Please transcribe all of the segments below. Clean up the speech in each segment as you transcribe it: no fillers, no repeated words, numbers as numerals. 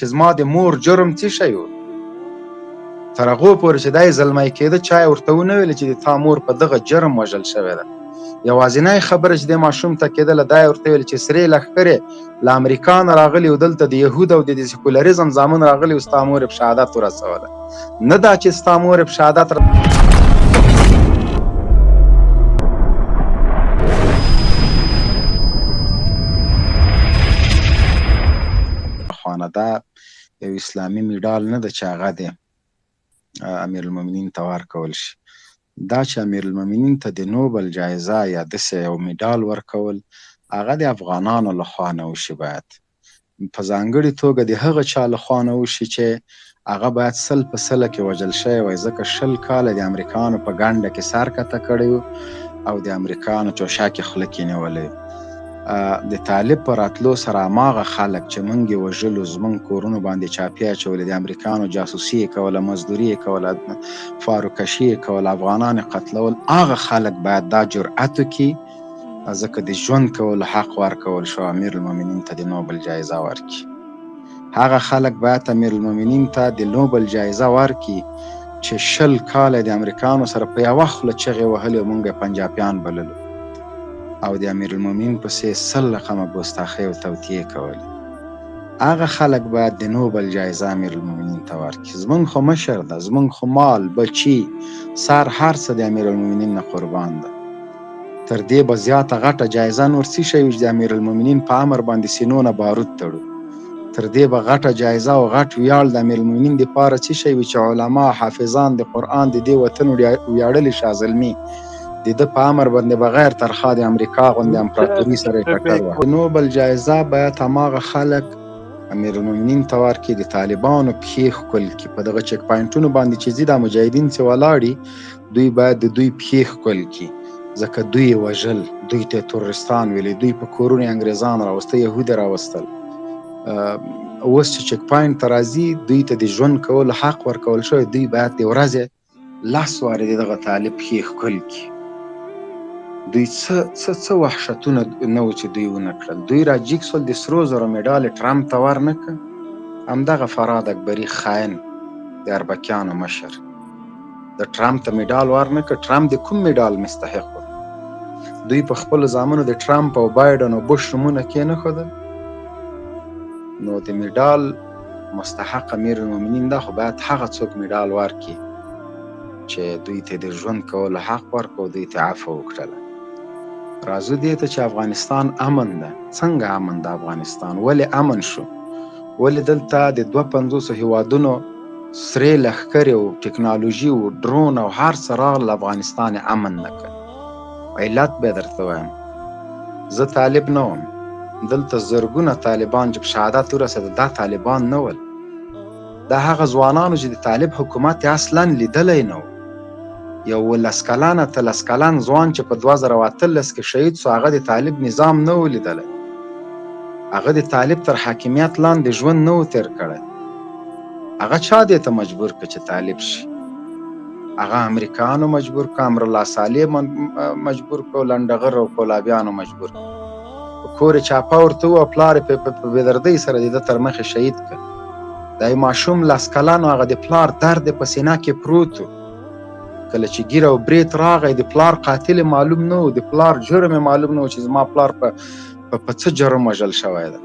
چې زما د مور جرم څه شی و. تر هغو پورې چې دا یې زلمی کېده چا یې ورته ونه ویل چې د تا مور په دغه جرم وژل شوې ده. یوازینی خبره چې دې ماشوم ته کېدله دا یې ورته ویل چې سرې لښکرې له امریکا نه راغلي او دلته د یهود او د سیکولریزم زامن راغلي او ستا مور یې په شهادت ورسوله. نه دا چې ستا مور یې په شهادت خوانه دا یو اسلامي میډال نه ده چې هغه د امیرالمؤمنین ته ورکول شي. دا چې امیرالمؤمنین ته د نوبل جایزه یا داسې یو میډال ورکول هغه د افغانانو لخوا نه وشي، باید په ځانګړې توګه د هغه چا لخوا نه وشي چې هغه باید 100 په 100 کې وژل شوی وای، ځکه 20 کاله د امریکایانو په ګنډه کې سر کته کړی و او د امریکایانو چوشاکې خوله کې نیولی. د طالب په راتلو سره هماغه خلک چې موږ یې وژلو، زموږ کورونو باندې چاپې اچولې، د امریکایانو جاسوسي یې کوله، مزدوري یې کوله، فاروکشي یې کوله، افغانان یې قتلول، هغه خلک باید دا جرأت وکړي، ځکه د ژوند کولو حق ورکول شو امیرالمؤمنین ته د نوبل جایزه ورکړي. هغه خلک باید امیرالمؤمنین ته د نوبل جایزه ورکړي چې 20 کاله د امریکایانو سره په یوه خوله چغې وهلې او موږ یې پنجابیان بللو او د امیرالمؤمنین پسې 100 رقمه ګستاخۍ او توطیې کولې. هغه خلک باید د نوبل جایزه امیرالمؤمنین ته ورکړي. زموږ خو مشر ده، زموږ خو مال، بچي، سر، هر څه د امیرالمؤمنین نه قربان ده. تر دې به زیاته غټه جایزه نور څه شی وي چې د امیرالمؤمنین په امر باندې سینو نه بارود تړو. تر دې به غټه جایزه او غټ ویاړ د امیرالمؤمنین دپاره څه شی وي چې علما، حافظان د قرآن د دې وطن ویاړلي شاه زلمي د ده په امر باندې بغیر ترخه د امریکا غوندې امپراتوري سره یې ټکر وهي. د نوبل جایزه باید هماغه خلک امیرالمؤمنین ته ورکړي د طالبانو پښې ښکل کړي. په دغه چک پاینټونو باندې چې ځي دا مجاهدین چې ولاړي، دوی باید د دوی پښې ښکل کړي، ځکه دوی یې وژل، دوی ته یې تروریستان ویلي، دوی په کورونو یې انګریزان راوسته، یهود یې راوستل. اوس چې چک پاینټ ته راځي دوی ته د ژوند کولو حق ورکول شوی، دوی باید د ورځې 10 وارې د دغه طالب پښې ښکل کړي. دوی څه وحشتونه نه و چې دوی ونه کړل. دوی را جګ سول، د سرو زرو میډال ټرمپ ته ورنه کړ. همدغه فراد اکبري خاین د اربکیانو مشر د ټرمپ ته میډال ورنه کړ. ټرمپ د کوم میډال مستحق و؟ دوی په خپلو زامنو د ټرمپ او بایډن او بوش نومونه کېنښودل. نو د میډال مستحق امیرالمؤمنین ده، خو باید هغه څوک میډال ورکړي چې دوی ته د ژوند کولو حق ورکړو، دوی ته عفو وکړله. راځو دې ته چې افغانستان امن ده. څنګه امن ده افغانستان؟ ولې امن شو؟ ولې دلته د 52 هیوادونو سرې لښکرې او ټکنالوژي او ډرون او هر څه راغلل، افغانستان یې امن نه کړ؟ علت به یې درته وایم. زه طالب نه وم، دلته زرګونه طالبان چې په شهادت ورسېده دا طالبان نه ول، دا هغه ځوانانو چې د طالب حکومت یې اصلا لیدلی نه و. یو 19 کلنه 13 کلن ځوان چې په 2018 کې شهید سو، هغه د طالب نظام نه و لیدلی، هغه د طالب تر حاکمیت لاندې ژوند نه و تیر کړی. هغه چا دې ته مجبور کړ چې طالب شي؟ هغه امریکایانو مجبور کړ، امرالله صالح مجبور کړ، لنډغر او کولابیانو مجبور کړ. کور یې چاپه ورته و او پلار یې په بېدردۍ سره د ده تر مخې شهید کړ. دا یې ماشوم 10 کلن و، هغه د پلار درد یې په سینه کې پروت و. کله چې ګیر او برېت راغی، د پلار قاتل معلوم نه و، د پلار جرم معلوم نه و چې زما پلار په څه جرم وژل شوی ده.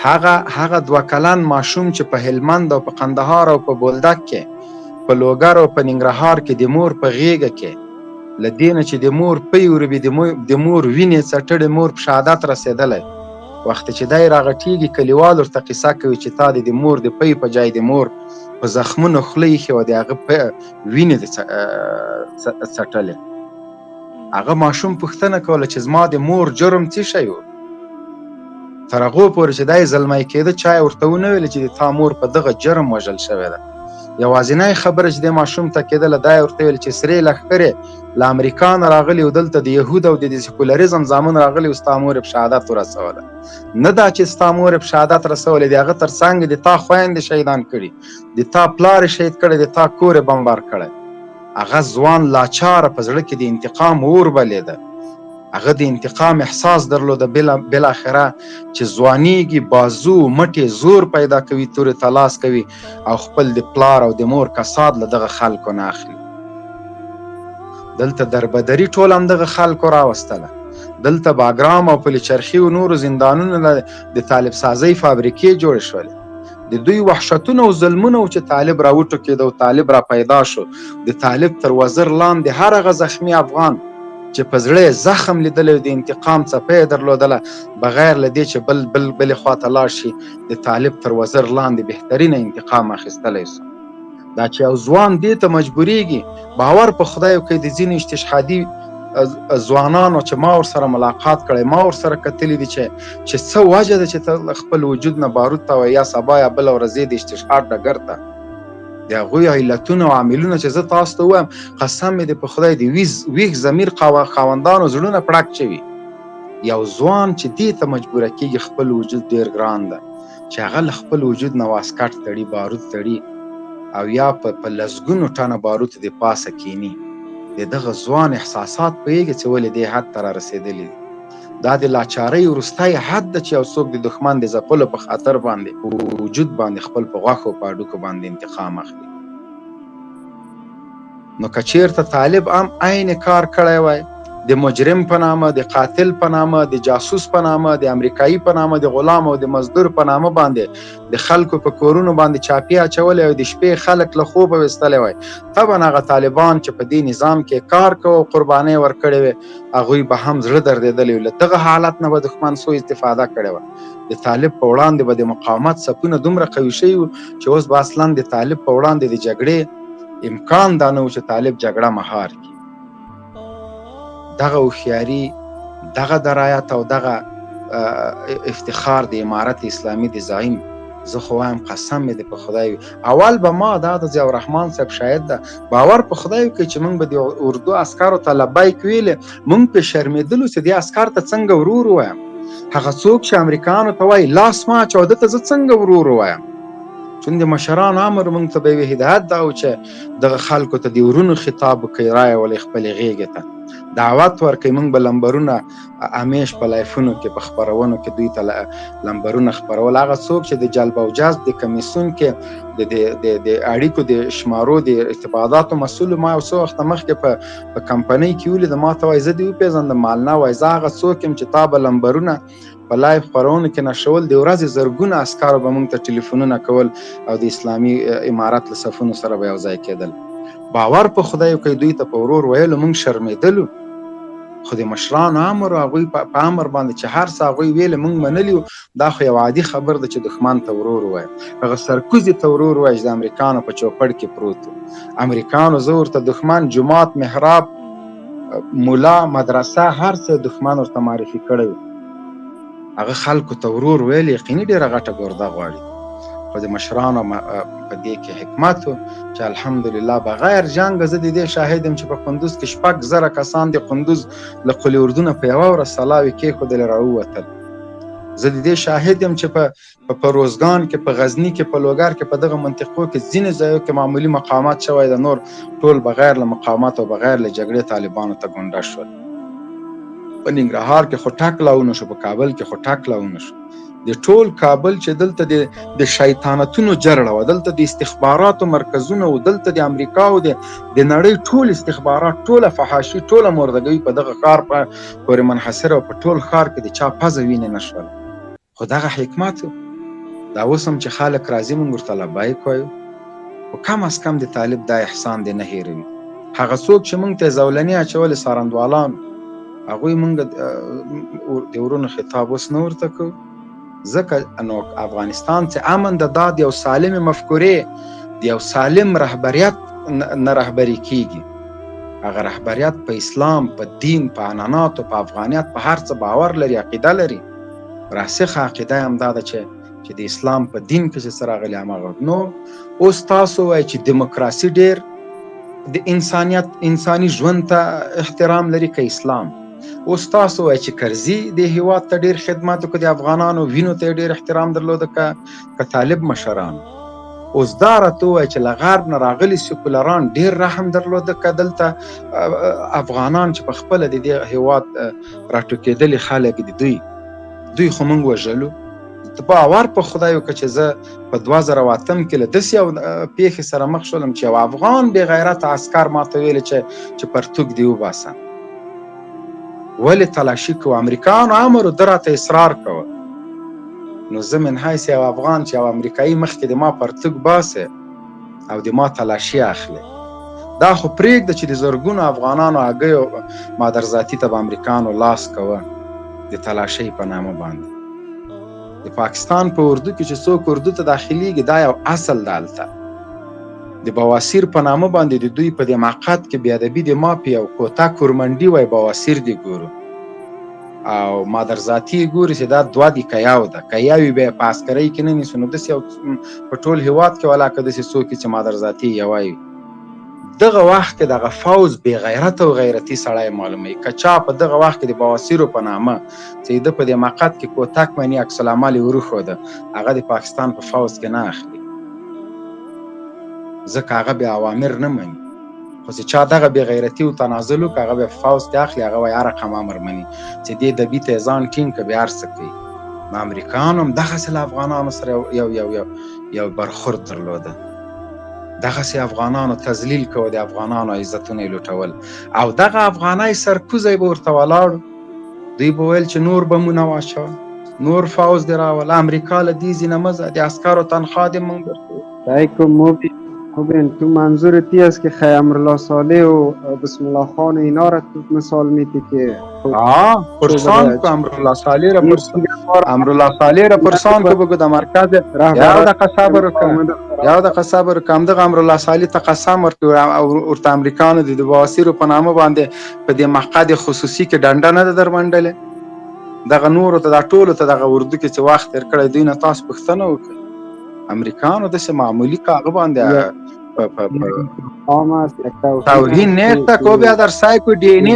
هغه 2 کلن ماشوم چې په هلمند او په قندهار او په بولدک کې، په لوګر او په ننګرهار کې د مور په غېږه کې، له دې نه چې د مور پی وربي، د مور وینې څټړې، مور په شهادت رسېدلی، وخت چې دی راغټېږي کلیوال ورته قصه کوي چې تا د مور د پی په جای د مور په زخمونو خوله ایښې وه، د هغه وینې دې څټلې. هغه ماشوم پوښتنه کوله چې زما د مور جرم څه شی و؟ تر هغو پورې چې دا یې زلمی کېده چا یې ورته ونه ویل چې د تا مور په دغه جرم وژل شوې ده. یوازینی خبره چې دې ماشوم ته کېدله دا یې ورته ویل چې سرې لښکرې له امریکا نه راغلي او دلته د یهود او د سیکولریزم زامن راغلي او ستا مور یې په شهادت ورسوله. نه دا چې ستا مور یې په شهادت رسولی، د هغه تر څنګ د تا خویندې شهیدان کړي، د تا پلار یې شهید کړی، د تا کور یې بمبار کړی. هغه ځوان لاچاره په زړه کې د انتقام اور بلېده. هغه د انتقام احساس درلوده، بالاخره چې ځوانیږي، بازو مټې زور پیدا کوي، تورې ته لاس کوي او خپل د پلار او د مور کساد له دغه خلکو نه اخلي. دلته دربدري ټول همدغه خلکو راوستله. دلته باګرام او پلچرخي او نورو زندانونو د طالب سازۍ فابریکې جوړې شولې. د دوی وحشتونه او ظلمونه چې طالب را وټوکېد او طالب را پیدا شو، د طالب تر وزر لاندې هر هغه زخمي افغان چې په زړه زخم لیدلی، د انتقام څپه یې درلودله، بغیر له دې چې بلې خواته لاړ شي، د طالب تر وزر لاندې بهترینه انتقام اخیستلی سو. دا چې یو ځوان دې ته مجبوریږي، باور په خدای وکړئ، د ځینې استشهادي ځوانانو چې ما ورسره ملاقات کړی، ما ورسره کتلي دي چې څه وجه ده چې ته خپل وجود نه بارود ته وایې، یا سبا یا بله ورځ د استشهاد ډګر ته. د هغوی علتونه او عاملونه چې زه تاسو ته ووایم، قسم مې دی په خدای د ویښ ضمیر خاوندانو زړونه پړک شوي. یو ځوان چې دې ته مجبوره کېږي، خپل وجود ډېر ګران ده، چې هغه له خپل وجود نه واسکټ تړي، بارود تړي او یا په لسګونو ټنه بارود د پاسه کینی. د دغه ځوان احساسات پوهېږي چې ولې دې حد ته را رسېدلي دي. دا د لاچارۍ وروستی حد ده چې یو څوک د دښمن د ځپلو په خاطر باندې وجود باندې خپل په غوښو په هډوکو باندې انتقام اخلي. نو که چېرته طالب هم عین کار کړی وای، د مجرم په نامه، د قاتل په نامه، د جاسوس په نامه، د امریکایي په نامه، د غلام او د مزدور په نامه باندې د خلکو په کورونو باندې چاپی اچولی او د شپې خلک له خوبه ویستلی وای، طبعا هغه طالبان چې په دې نظام کې کار کوي او قربانۍ ورکړې وې، هغوی به هم زړه دردېدلی وي. له دغه حالت نه به دښمن څو استفاده کړې وه. د طالب په وړاندې به د مقاومت صفونه دومره قوي شوي وو چې اوس به اصلا د طالب په وړاندې د جګړې امکان دا نه و چې طالب جګړه مهار کړي. دغه هوښیاري، دغه درایت او دغه افتخار د امارت اسلامي د زعیم، زه خو وایم قسم مې دی په خدای وي، اول به ما دا د ضیاء الرحمن صاحب شاید ده باور په خدای وکړي چې موږ به د اردو عسکرو ته لبیک ویلې، موږ پې شرمېدلو چې دې عسکر ته څنګه ورور ووایم. هغه څوک چې امریکایانو ته وایي لاس مه اچوه، ده ته زه څنګه ورور ووایم؟ چون د مشرانو امر موږ ته به یې هدایت دا و چې دغه خلکو ته د ورونو خطاب وکړئ، رایه ولې خپلې غېږې ته دعوت ورکړئ. موږ به لمبرونه همیش په لایفونو کې په خپرونو کې دوی ته لمبرونه خپرول. هغه څوک چې د جلب او جذب د کمیسیون کې د اړیکو د شمارو د ارتباطاتو مسؤل، ما یو څو وخته مخکې په کمپنۍ کې ولید، ما ته وایي زه دې وپېژندم، مالنه وایي زه هغه څوک یم چې تا به لمبرونه په لایف خپرونو کې نشول، د ورځې زرګونه عسکرو به موږ ته ټلیفونونه کول او د اسلامي امارت له صفونو سره به یو ځای کېدل. باور په خدای وکړئ، دوی ته په ورور ویلو موږ شرمېدلو، خو د مشرانو امر او هغوی په امر باندې چې هر څه هغوی ویلې موږ منلي وو. دا خو یو عادي خبر ده چې دښمن ته ورور ووایه، هغه سرکوزي ته ورور ووایه چې د امریکانو په چوپړ کې پروت و. امریکانو زه ورته دښمن جومات، محراب، مولا، مدرسه، هر څه دښمن ورته معرفي کړی و. هغه خلکو ته ورور ویل یقیني ډېره غټه ګرده غواړي. خو د مشرانو په دې کې حکمت و چې الحمدلله بغیر جنګه زه د دې شاهد یم چې په قندوز کې 6,000 کسان د قندوز له قلي اردونه په یوه ورځ سلاوي کېښودلې راووتل. زه د دې شاهد یم چې په روزګان کې، په غزني کې، په لوګر کې، په دغه منطقو کې ځینې ځایو کې معمولي مقاومت شوی ده، نور ټول بغیر له مقاومت او بغیر له جګړې طالبانو ته ګونډه شول. په ننګرهار کې خو ټک لاونه شو، په کابل کې خو ټک لاونه شو. د ټول کابل چې دلته د شیطانتونو جرړه وه، دلته د استخباراتو مرکزونه و، دلته د امریکا او د نړۍ ټول استخبارات، ټوله فحاشي، ټوله مردګوي په دغه ښار پورې منحصره او په ټول ښار کې د چا پزه وینې نه شوله. خو دغه حکمت و. دا اوس هم چې خلک راځي موږ ورته لبیک وایو، خو کم از کم د طالب دا احسان دی نه هېروي. هغه څوک چې موږ ته زولنې اچولې څارندوالانو، هغوی موږ د ورونو خطاب اوس نه ورته کوو، ځکه نو افغانستان چې امن ده، دا د یو سالم مفکورې، د یو سالم رهبریت نه رهبري کېږي. هغه رهبریت په اسلام، په دین، په عنعناتو، په افغانیت، په هر څه باور لري، عقیده لري. راسخه عقیده یې همدا ده چې د اسلام په دین کې چې څه راغلي هماغه. نو اوس تاسو وایئ چې دیموکراسي ډېر د انساني ژوند ته احترام لري که اسلام؟ اوس تاسو وایئ چې کرزي د هېواد ته ډېر خدمت وکړه، د افغانانو وینو ته یې ډېر احترام درلوده که طالب مشرانو؟ اوس دا راته ووایه چې له غرب نه راغلي سیکولران ډېر رحم درلوده که دلته افغانان چې په خپله د دې هېواد راټوکېدلي خلک دي دوی خو موږ وژلو. باور په خدای وکړه چې زه په 2008 کې له داسې یو پیښې سره مخ شولم چې یو افغان بې غیرته عسکر ماته ویلې چې پرتوګ دې وباسه. ولې تلاشي کوو؟ امریکایانو امر و، ده راته اصرار کوه. نو زه من حیث یو افغان چې یو امریکایي مخکې د ما پرتوګ باسي او د ما تلاشي اخلي، دا خو پرېږده چې د زرګونو افغانانو هګیو مادرزاتي ته به امریکایانو لاس کوه د تلاشۍ په نامه باندې. د پاکستان په اردو کې چې څوک اردو ته داخليږي دا یو اصل ده. هلته د بواسیر په نامه باندې د دوی په دې مقعد کې بېادبي د ما په یو کوته کورمنډي وای بواسیر دې ګورو او مادرزاتي یې ګوري چې دا دوه دي که یو ده. که یو وي بیا یې په عسکرۍ کې نه نیسو. نو داسې یو په ټول هېواد کې ولاکه داسې څوک چې مادرزاتي یې یوی وي. دغه وخت کې دغه فوز بې غیرته او غیرتي سړی معلوموي. که چا په دغه وخت کې د بواسیرو په نامه چې ده په دې مقعد کې کوتک مني عکس العمل یې وروښوده، هغه د پاکستان په فوز کې نه اخلي، ځکه هغه بیا اوامر نه مني. خو چې چا دغه بې غیرتي او تنازل وکړه هغه بیا په فوز کې اخلي، هغه وایي هر رقم امر مني چې دې دبي ته یې ځان ټینګ کړه بیا هر څه کوي. نو امریکایانو هم دغسې له افغانانو سره یو برخورد درلوده. دغسې افغانانو تذلیل کوه، د افغانانو عزتونه یې لوټول. او دغه افغانۍ سرکوزی به ورته ولاړو، دوی به ویل چې نور بمونه واچوه، نور فوز دې راوله، امریکا له دې ځینه مه ځه، د عسکرو تنخوا دې موږ درکوو. مبین تو منظورت این است که خیلی امرالله صالح و بسم الله خان اینا را تو مثال میتی که پرسان کو امرالله صالح را پرسان کو بگو د مرکز یو دقیقه صبر وکړه همدغه امرالله صالح ته قسم ورکړي او ورته امریکایانو د بواسیرو په نامه باندې په دې مقعد خصوصي کې ډنډه نه ده درمنډلې. دغه نورو ته دا ټولو ته دغه اردو کې چې وخت تېر کړی دوی نه تاسو پوښتنه وکړئ. امریکایانو داسې معمولي کاغه باندې توهین نشته کو بیا در سعی کو دی ان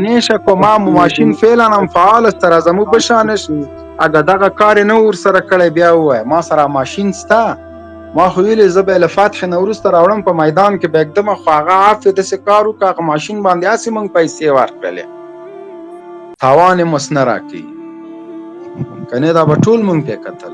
ای شکو ما ماشین فعلا هم فعال است از مو بشانش اگه دغه کار نه ور سره کړی بیا وای ما سره ماشین ستا ما خو ویلې زه به له فتح نه وروسته راوړم په میدان کې به اقدم خو هغه عافیه داسې کار وکړه هغه ماشین باندې هسې موږ پیسې ورکړلې تاوان یې مس نه راکوي که نه دا به ټول موږ پې کتل.